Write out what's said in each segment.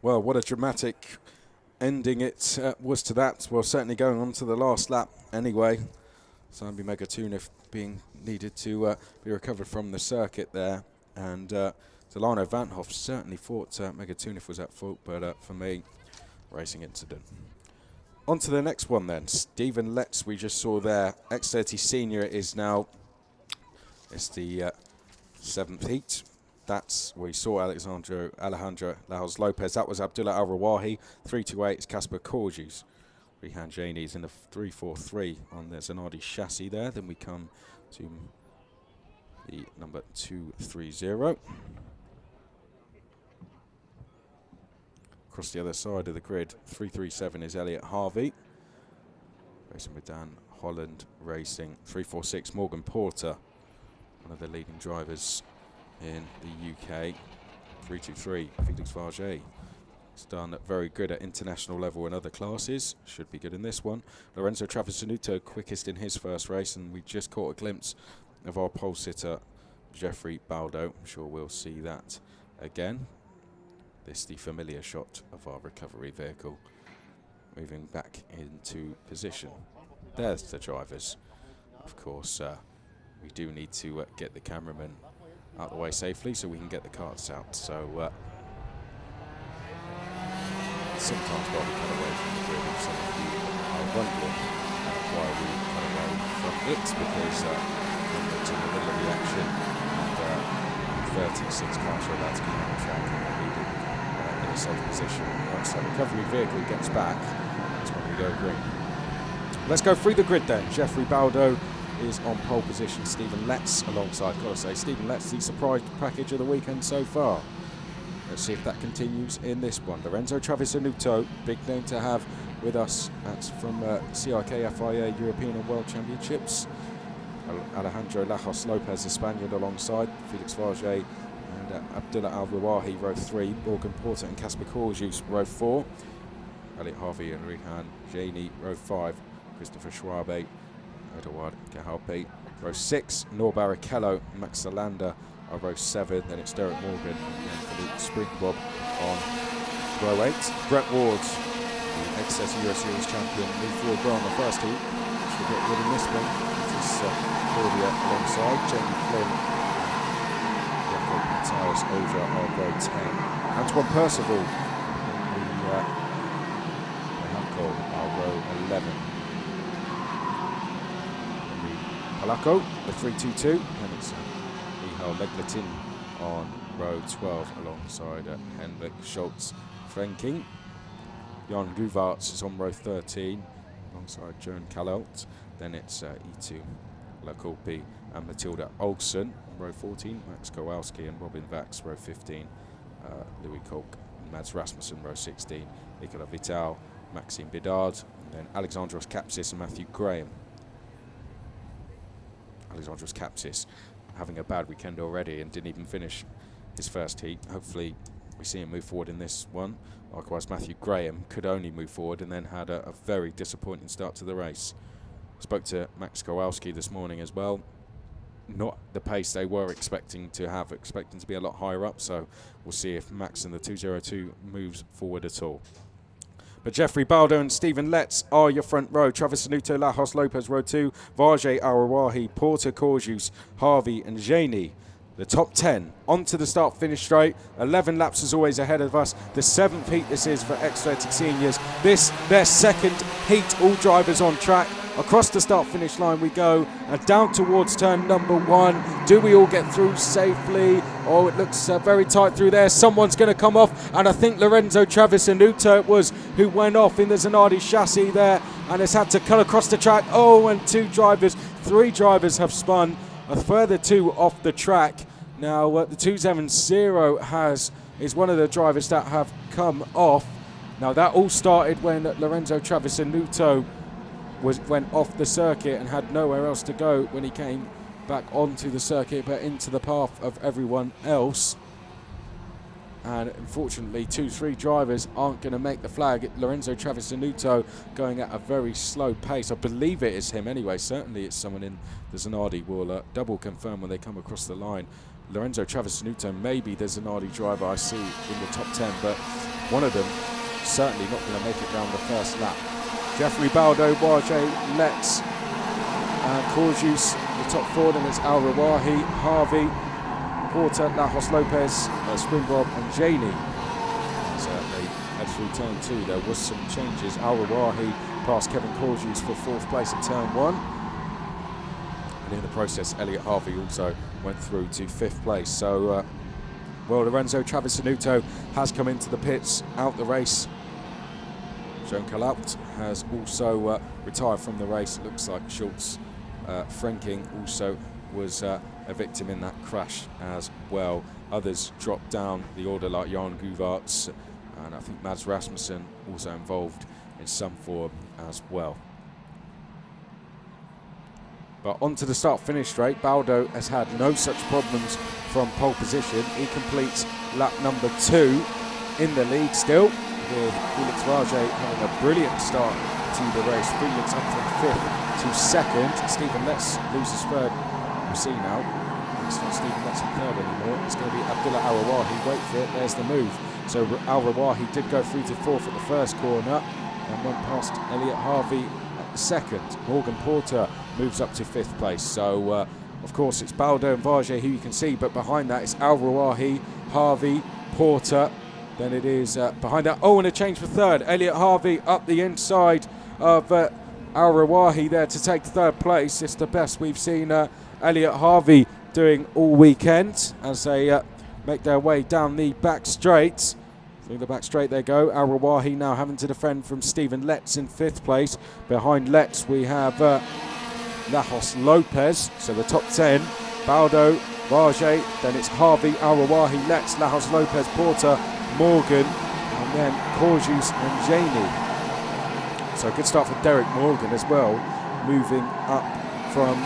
Well, what a dramatic ending it was to that. Well, certainly going on to the last lap anyway. Simon Megatunif being needed to be recovered from the circuit there. And Delano Vanhoff certainly thought Megatunif was at fault, but for me, racing incident. On to the next one then. Stephen Letts, we just saw there. X30 Senior is now, it's the 7th heat. That's where we saw Alejandro Lajos Lopez. That was Abdullah Al-Rawahi. 328 is Casper Corjus. Rehan Jaini's in the 343 on the Zanardi chassis there. Then we come to the number 230. Across the other side of the grid, 337 is Elliot Harvey. Racing with Dan Holland Racing. 346 Morgan Porter, one of the leading drivers in the UK. 323 Felix Varget. He's done very good at international level in other classes. Should be good in this one. Lorenzo Travasanuto quickest in his first race, and we just caught a glimpse of our pole sitter Jeffrey Baldo. I'm sure we'll see that again. This is the familiar shot of our recovery vehicle moving back into position. There's the drivers. Of course, we do need to get the cameraman out of the way safely so we can get the carts out. So sometimes while we cut away from the grid, some of you are wondering why we cut away from it, because it's in the middle of the action and 36 cars are about to come on the track and needed in a safe position. Once that recovery vehicle gets back, that's when we go green. Let's go through the grid then. Jeffrey Baldo is on pole position. Stephen Letts alongside, gotta say, Stephen Letts, the surprise package of the weekend so far. Let's see if that continues in this one. Lorenzo Travasanuto, big name to have with us. That's from CRK FIA European and World Championships. Alejandro Lajos Lopez, the Spaniard, alongside Felix Varget and Abdullah Al-Rawahi, row 3. Morgan Porter and Casper Corjus, row 4. Elliot Harvey and Rehan Jaini, row 5. Christopher Schwabe, Eduard Gehalpe, row 6. Nor Barrichello, Max Zalander are row 7. Then it's Derek Morgan and Philippe Springbob on row 8. Brett Ward, the X30 Euro Series champion, moved forward well on the first heat. Should get rid of this one. This is Claudia alongside Jamie Flynn. Jacob Matthias Oja are row 10. Antoine Percival in the Palaco are row 11. Palaco, the 322, and it's Michal Legletin on row 12 alongside Henrik Schultz Frenking. Jan Guvarts is on row 13 alongside Joan Kalelt. Then it's E2 Lakolpi and Matilda Olsen on row 14. Max Kowalski and Robin Vax, row 15. Louis Kolk and Mads Rasmussen, row 16. Nicola Vital, Maxime Bidard, and then Alexandros Kapsis and Matthew Graham. Alexandros Kapsis having a bad weekend already and didn't even finish his first heat. Hopefully we see him move forward in this one. Likewise, Matthew Graham could only move forward and then had a very disappointing start to the race. Spoke to Max Kowalski this morning as well. Not the pace they were expecting to have, expecting to be a lot higher up, so we'll see if Max in the 202 moves forward at all. But Jeffrey Baldo and Stephen Letts are your front row. Travasanuto, Lajos Lopez, row 2. Varget, Al-Rawahi, Porter, Corjus, Harvey and Jaini. The top 10 onto the start-finish straight. 11 laps as always ahead of us. The 7th heat this is for X30 Seniors. This, their second heat, all drivers on track. Across the start-finish line we go, and down towards turn number 1. Do we all get through safely? Oh, it looks very tight through there. Someone's going to come off, and I think Lorenzo Travasanuto it was who went off in the Zanardi chassis there, and has had to cut across the track. Oh, and 3 drivers have spun. A further 2 off the track. Now, the 270 is one of the drivers that have come off. Now, that all started when Lorenzo Travasanuto went off the circuit and had nowhere else to go when he came back onto the circuit, but into the path of everyone else. And unfortunately, 2-3 drivers aren't going to make the flag. Lorenzo Travasanuto going at a very slow pace. I believe it is him anyway. Certainly it's someone in the Zanardi. Will double confirm when they come across the line. Lorenzo Travasanuto may be the Zanardi driver I see in the top 10, but one of them certainly not going to make it down the first lap. Jeffrey Baldo, Wajay, Letts, and Corjus, the top four. Then it's Al Rawahi, Harvey, Porter, Lajos Lopez, Springbob, and Janey. As they head through turn 2, there was some changes. Al Rawahi passed Kevin Corjus for 4th place in turn 1. And in the process, Elliot Harvey also went through to 5th place. So, well, Lorenzo Travisanuto has come into the pits, out the race. Joan Kalaut has also retired from the race. It looks like Schultz Frenking also was a victim in that crash as well. Others dropped down the order, like Jan Guvarts, and I think Mads Rasmussen also involved in some form as well. But on to the start-finish straight. Baldo has had no such problems from pole position. He completes lap number 2 in the lead still, with Felix Rajay having a brilliant start to the race. Felix up from 5th to 2nd. Stephen Letts loses 3rd. We'll see now. It's not Stephen Letts in 3rd anymore. It's going to be Abdullah Al Rawahi. Wait for it. There's the move. So Al Rawahi did go through to 4th at the first corner and went past Elliot Harvey at the 2nd. Morgan Porter moves up to 5th place. So, of course, it's Baldo and Vajay who you can see, but behind that it's Al Rawahi, Harvey, Porter. Then it is behind that. Oh, and a change for 3rd. Elliot Harvey up the inside of Al Rawahi there to take 3rd place. It's the best we've seen Elliot Harvey doing all weekend as they make their way down the back straight. Through the back straight they go. Al Rawahi now having to defend from Stephen Letts in 5th place. Behind Letts we have Lajos Lopez. So the top 10. Baldo, Rajay, then it's Harvey, Al Rawahi, Letts, Lajos Lopez, Porter, Morgan, and then Corjus and Janey. So a good start for Derek Morgan as well, moving up from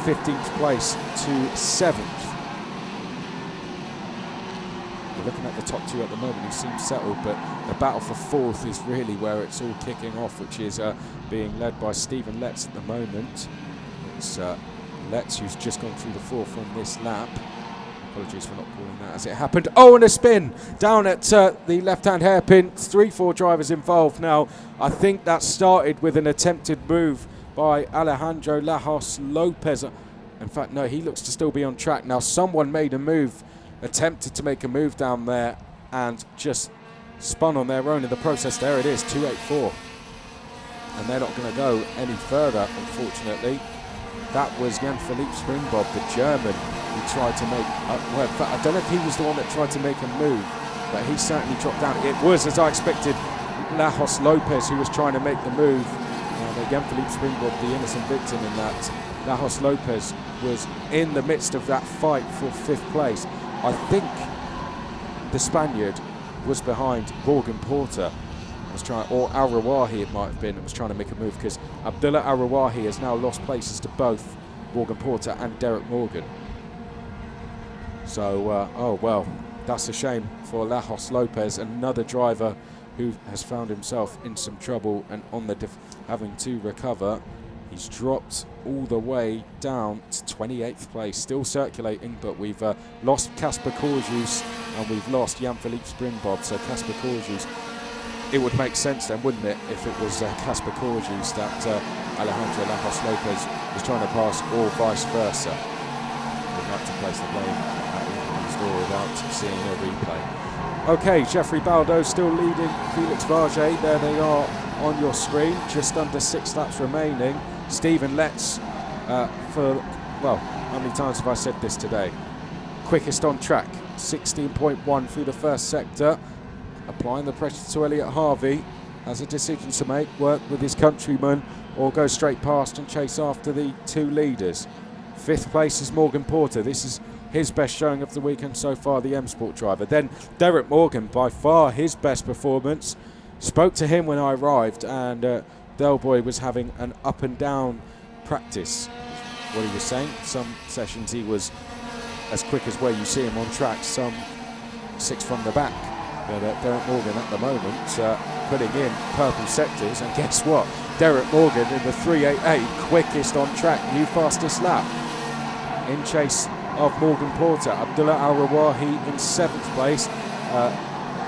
15th place to 7th. We're looking at the top 2 at the moment who seem settled, but the battle for 4th is really where it's all kicking off, which is being led by Stephen Letts at the moment. It's Letts who's just gone through the 4th on this lap. Apologies for not calling that as it happened. Oh, and a spin down at the left-hand hairpin. 3-4 drivers involved now. I think that started with an attempted move by Alejandro Lajos Lopez. In fact, no, he looks to still be on track. Now, someone made a move, attempted to make a move down there and just spun on their own in the process. There it is, 284. And they're not going to go any further, unfortunately. That was Jan-Philippe Springbob, the German, who tried to make, well, in fact, I don't know if he was the one that tried to make a move, but he certainly dropped down. It was, as I expected, Lajos Lopez who was trying to make the move. Jan-Philippe Springbob, the innocent victim in that. Lajos Lopez was in the midst of that fight for 5th place. I think the Spaniard was behind Morgan Porter. Or Al Rawahi it might have been, was trying to make a move, because Abdullah Al Rawahi has now lost places to both Morgan Porter and Derek Morgan. So, oh well, that's a shame for Lajos Lopez, another driver who has found himself in some trouble and on the having to recover. He's dropped all the way down to 28th place, still circulating, but we've lost Casper Corjus and we've lost Jan-Philippe Springbob. So Casper Corjus, it would make sense then, wouldn't it, if it was Casper Corjus that Alejandro Lajos Lopez was trying to pass, or vice versa. We'd like to place the blame at the door without seeing a replay. Okay, Jeffrey Baldo still leading Felix Rajay. There they are on your screen, just under 6 laps remaining. Stephen Letts for, well, how many times have I said this today? Quickest on track, 16.1 through the first sector. Applying the pressure to Elliot Harvey, has a decision to make, work with his countryman or go straight past and chase after the 2 leaders. 5th place is Morgan Porter. This is his best showing of the weekend so far, the M Sport driver. Then Derek Morgan, by far his best performance. Spoke to him when I arrived, and Del Boy was having an up and down practice. What he was saying, some sessions he was as quick as where you see him on track, some 6 from the back. Derek Morgan at the moment putting in purple sectors, and guess what? Derek Morgan in the 388, quickest on track, new fastest lap. In chase of Morgan Porter, Abdullah Al Rawahi in 7th place.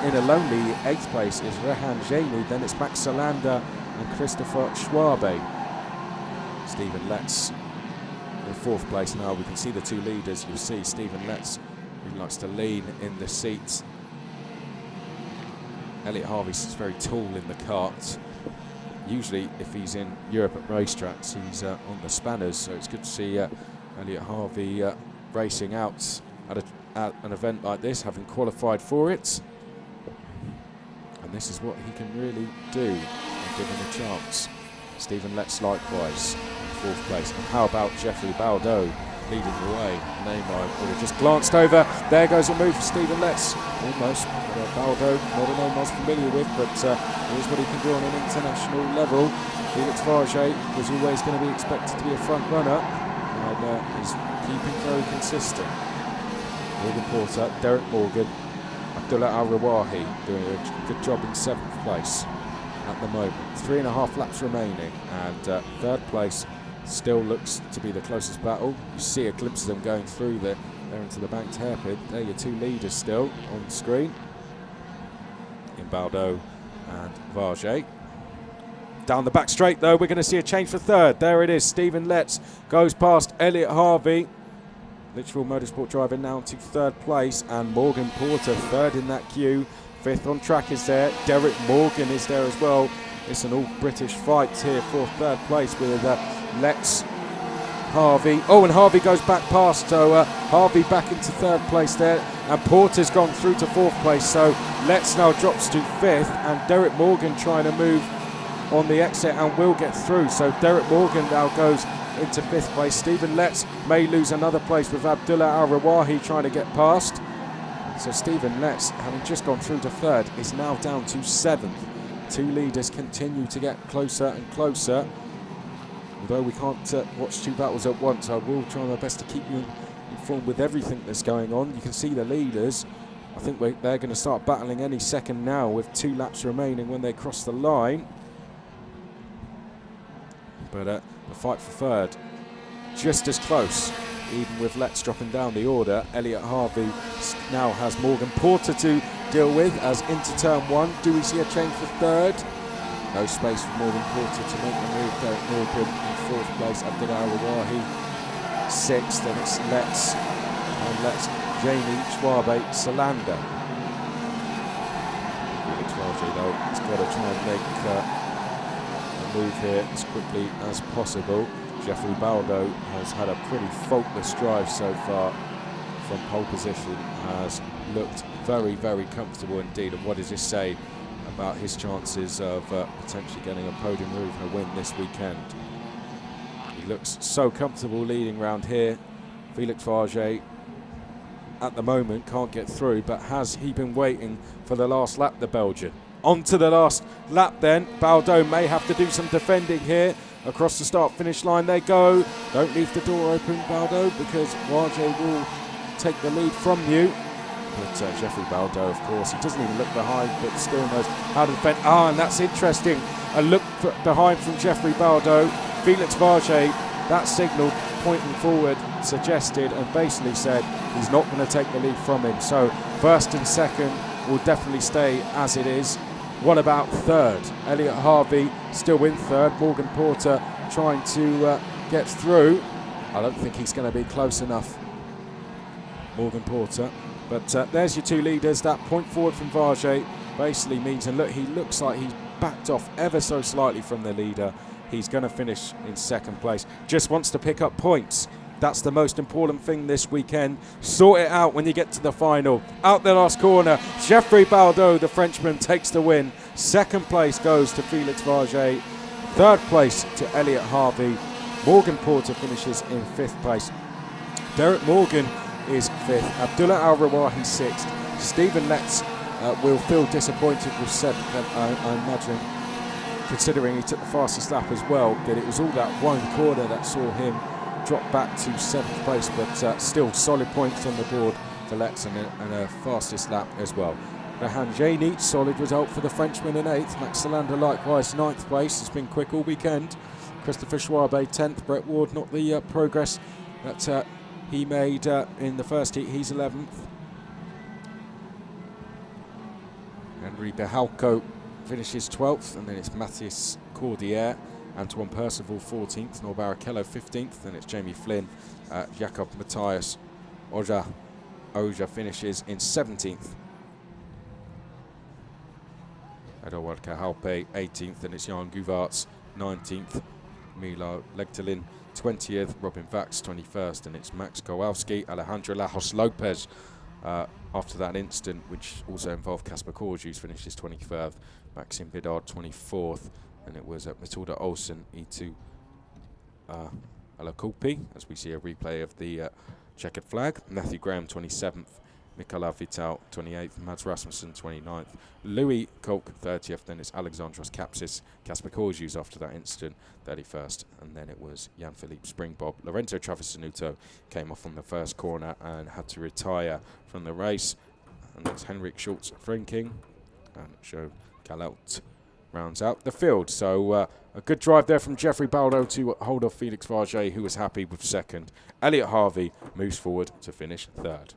in a lonely 8th place is Rehan Jaini, then it's Max Salander and Christopher Schwabe. Stephen Letts in 4th place now. We can see the 2 leaders. You'll see Stephen Letts, who likes to lean in the seat. Elliot Harvey's very tall in the kart. Usually, if he's in Europe at racetracks, he's on the spanners, so it's good to see Elliot Harvey racing out at an event like this, having qualified for it. And this is what he can really do, and give him a chance. Stephen Letts likewise in 4th place. And how about Jeffrey Baldo leading the way? A name I would have just glanced over. There goes a move for Stephen Letts, almost. Baldo, not a name I was familiar with, but here's what he can do on an international level. Felix Varget was always going to be expected to be a front runner, and is keeping very consistent. Morgan Porter, Derek Morgan, Abdullah Al-Rawahi doing a good job in 7th place at the moment. 3.5 laps remaining, and 3rd place still looks to be the closest battle. You see a glimpse of them going through there into the banked hairpin. There are your 2 leaders still on the screen, in Baldo and Varget. Down the back straight though, we're going to see a change for 3rd. There it is, Stephen Letts goes past Elliot Harvey. Litchfield Motorsport driver now to 3rd place, and Morgan Porter 3rd in that queue. 5th on track is there. Derek Morgan is there as well. It's an all-British fight here for 3rd place with Letts, Harvey. Oh, and Harvey goes back past, so Harvey back into 3rd place there. And Porter's gone through to 4th place, so Letts now drops to 5th, and Derek Morgan trying to move on the exit and will get through. So Derek Morgan now goes into 5th place. Stephen Letts may lose another place with Abdullah Al-Rawahi trying to get past. So Stephen Letts, having just gone through to 3rd, is now down to 7th. 2 leaders continue to get closer and closer. Although we can't watch 2 battles at once, I will try my best to keep you informed with everything that's going on. You can see the leaders. I think they're going to start battling any second now, with 2 laps remaining when they cross the line. But the fight for 3rd, just as close, even with Letts dropping down the order. Elliot Harvey now has Morgan Porter to deal with as into turn 1. Do we see a change for 3rd? No space for Morgan Porter to make the move. Derek Morgan in 4th place, Abdullah Al-Rawahi 6th, and it's Letts, and Letts, Jamie, Schwabe, Salander. Felix Varget though, he's got to try and make move here as quickly as possible. Jeffrey Baldo has had a pretty faultless drive so far from pole position, has looked very, very comfortable indeed. And what does this say about his chances of potentially getting a podium move and a win this weekend? He looks so comfortable leading round here. Felix Varget at the moment can't get through, but has he been waiting for the last lap, the Belgian? On to the last lap then. Baldo may have to do some defending here. Across the start-finish line they go. Don't leave the door open, Baldo, because Varget will take the lead from you. But Jeffrey Baldo, of course, he doesn't even look behind, but still knows how to defend. And that's interesting. A look behind from Jeffrey Baldo. Felix Varget, that signal pointing forward, suggested and basically said he's not going to take the lead from him. So 1st and 2nd will definitely stay as it is. What about 3rd? Elliot Harvey still in 3rd. Morgan Porter trying to get through. I don't think he's going to be close enough, Morgan Porter. But there's your 2 leaders. That point forward from Varget basically means, and look, he looks like he's backed off ever so slightly from the leader. He's going to finish in 2nd place. Just wants to pick up points. That's the most important thing this weekend. Sort it out when you get to the final. Out the last corner, Jeffrey Baldo, the Frenchman, takes the win. 2nd place goes to Felix Varget. 3rd place to Elliot Harvey. Morgan Porter finishes in 5th place. Derek Morgan is 5th. Abdullah Al-Rawahi 6th. Stephen Letts will feel disappointed with 7th, I imagine, considering he took the fastest lap as well. But it was all that one corner that saw him drop back to 7th place, but still solid points on the board for Letts and a fastest lap as well. Rehan Jaini, solid result for the Frenchman in 8th. Max Salander likewise 9th place. It's been quick all weekend. Christopher Schwabe 10th. Brett Ward not the progress that he made in the first heat. He's 11th. Henry Behalco finishes 12th, and then it's Matthias Cordier, Antoine Percival 14th, Nor Barrichello 15th, then it's Jamie Flynn, Jakob Matthias Oja finishes in 17th. Edouard Cahalpe 18th, and it's Jan Guvarts 19th, Milo Legtelin 20th, Robin Vax 21st, and it's Max Kowalski, Alejandro Lajos Lopez. After that incident, which also involved Kasper Korjus, finishes 23rd, Maxime Bidard 24th, and it was Matilda Olsen, E2 Alakulpi, as we see a replay of the checkered flag. Matthew Graham 27th, Mikola Vital 28th, Mads Rasmussen 29th, Louis Kolk 30th, then it's Alexandros Kapsis, Kasper Korjus after that incident 31st, and then it was Jan-Philippe Springbob. Lorenzo Travisanuto came off on the first corner and had to retire from the race, and that's Henrik Schultz Frinking, and Joe Kalelt rounds out the field. So a good drive there from Jeffrey Baldo to hold off Felix Varget, who was happy with second. Elliot Harvey moves forward to finish third.